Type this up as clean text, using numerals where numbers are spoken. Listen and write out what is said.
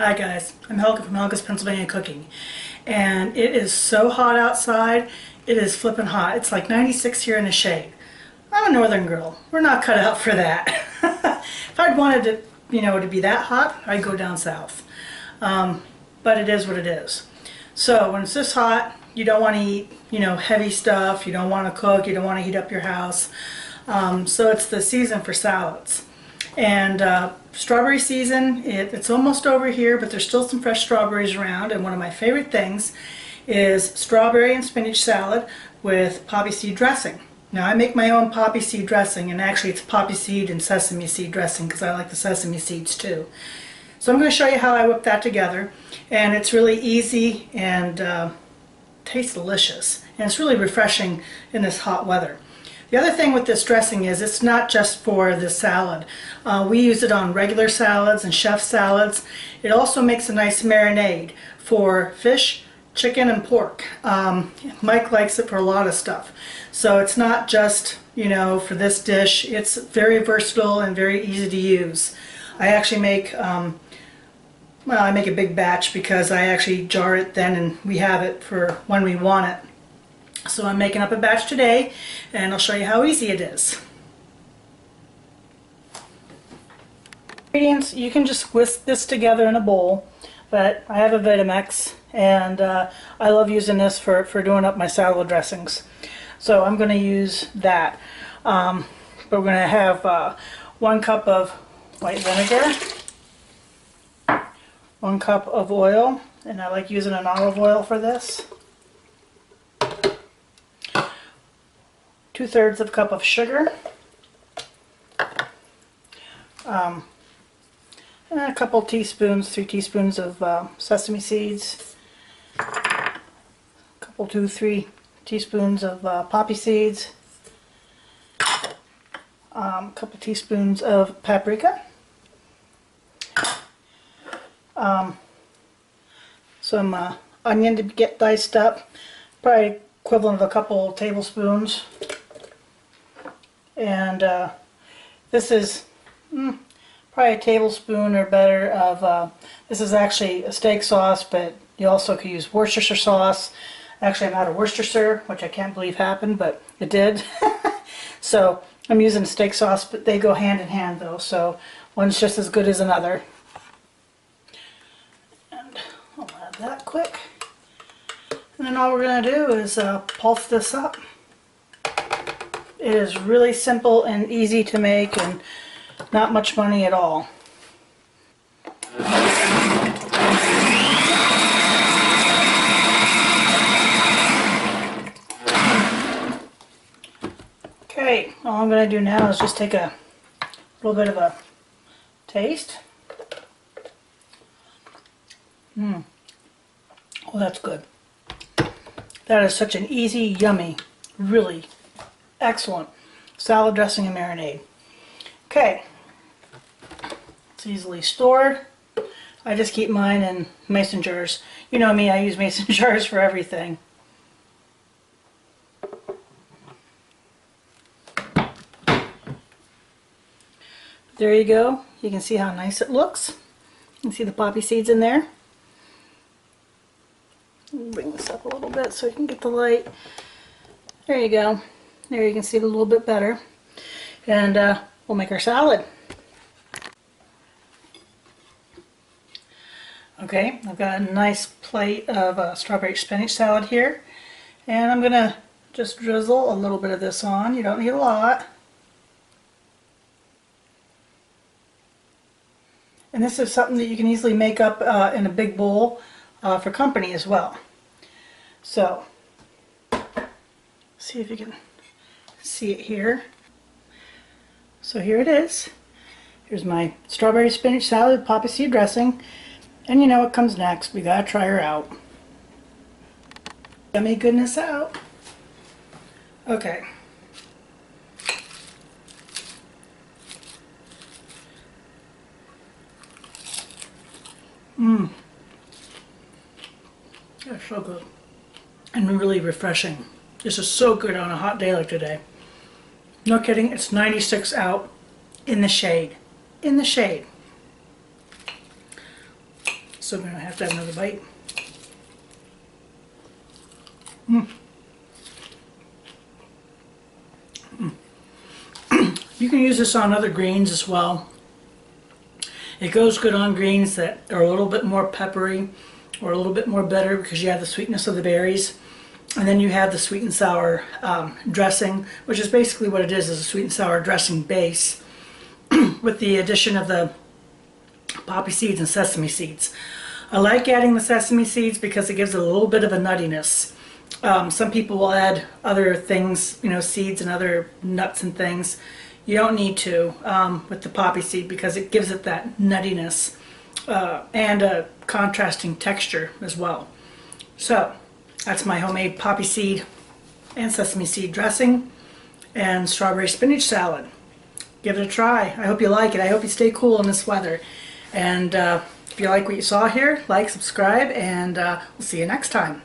Hi guys, I'm Helga from Helga's Pennsylvania Cooking, and it is so hot outside. It is flipping hot. It's like 96 here in the shade. I'm a northern girl. We're not cut out for that. If I'd wanted it, to be that hot, I'd go down south. But it is what it is. So when it's this hot, you don't want to eat, heavy stuff. You don't want to cook. You don't want to heat up your house. So it's the season for salads. And strawberry season, it's almost over here, but there's still some fresh strawberries around. And one of my favorite things is strawberry and spinach salad with poppy seed dressing. Now I make my own poppy seed dressing, and actually it's poppy seed and sesame seed dressing because I like the sesame seeds too. So I'm going to show you how I whip that together, and it's really easy and tastes delicious, and it's really refreshing in this hot weather. The other thing with this dressing is it's not just for the salad. We use it on regular salads and chef salads. It also makes a nice marinade for fish, chicken, and pork. Mike likes it for a lot of stuff. So it's not just, for this dish. It's very versatile and very easy to use. I actually make, I make a big batch because I actually jar it then and we have it for when we want it. So I'm making up a batch today, and I'll show you how easy it is. Ingredients, you can just whisk this together in a bowl, but I have a Vitamix, and I love using this for doing up my salad dressings. So I'm going to use that. But we're going to have 1 cup of white vinegar, 1 cup of oil, and I like using an olive oil for this. 2/3 of a cup of sugar, and a couple teaspoons, 3 teaspoons of sesame seeds, a couple 2-3 teaspoons of poppy seeds, a couple teaspoons of paprika, some onion to get diced up, probably equivalent of a couple tablespoons. And this is probably a tablespoon or better of, this is actually a steak sauce, but you also could use Worcestershire sauce. Actually, I'm out of Worcestershire, which I can't believe happened, but it did. So I'm using steak sauce, but they go hand in hand though, so one's just as good as another. And I'll add that quick. And then all we're going to do is pulse this up. It is really simple and easy to make and not much money at all. Okay, all I'm going to do now is just take a little bit of a taste. Oh, that's good. That is such an easy, yummy, really excellent salad dressing and marinade. Okay, it's easily stored. I just keep mine in mason jars. You know me, I use mason jars for everything. There you go. You can see how nice it looks. You can see the poppy seeds in there. Bring this up a little bit so you can get the light. There you go. There you can see it a little bit better. And we'll make our salad. Okay, I've got a nice plate of strawberry spinach salad here. And I'm going to just drizzle a little bit of this on. You don't need a lot. And this is something that you can easily make up in a big bowl for company as well. So, see if you can see it here. So here it is. Here's my strawberry spinach salad with poppy seed dressing. And you know what comes next. We gotta try her out. Yummy goodness out. Okay. That's so good. And really refreshing. This is so good on a hot day like today. No kidding, it's 96 out in the shade. In the shade. Still gonna have to have another bite. You can use this on other greens as well. It goes good on greens that are a little bit more peppery or a little bit more bitter because you have the sweetness of the berries. And then you have the sweet and sour dressing, which is basically what it is a sweet and sour dressing base with the addition of the poppy seeds and sesame seeds. I like adding the sesame seeds because it gives it a little bit of a nuttiness. Some people will add other things, you know, seeds and other nuts and things. You don't need to with the poppy seed because it gives it that nuttiness and a contrasting texture as well. So that's my homemade poppy seed and sesame seed dressing and strawberry spinach salad. Give it a try. I hope you like it. I hope you stay cool in this weather. And if you like what you saw here, like, subscribe, and we'll see you next time.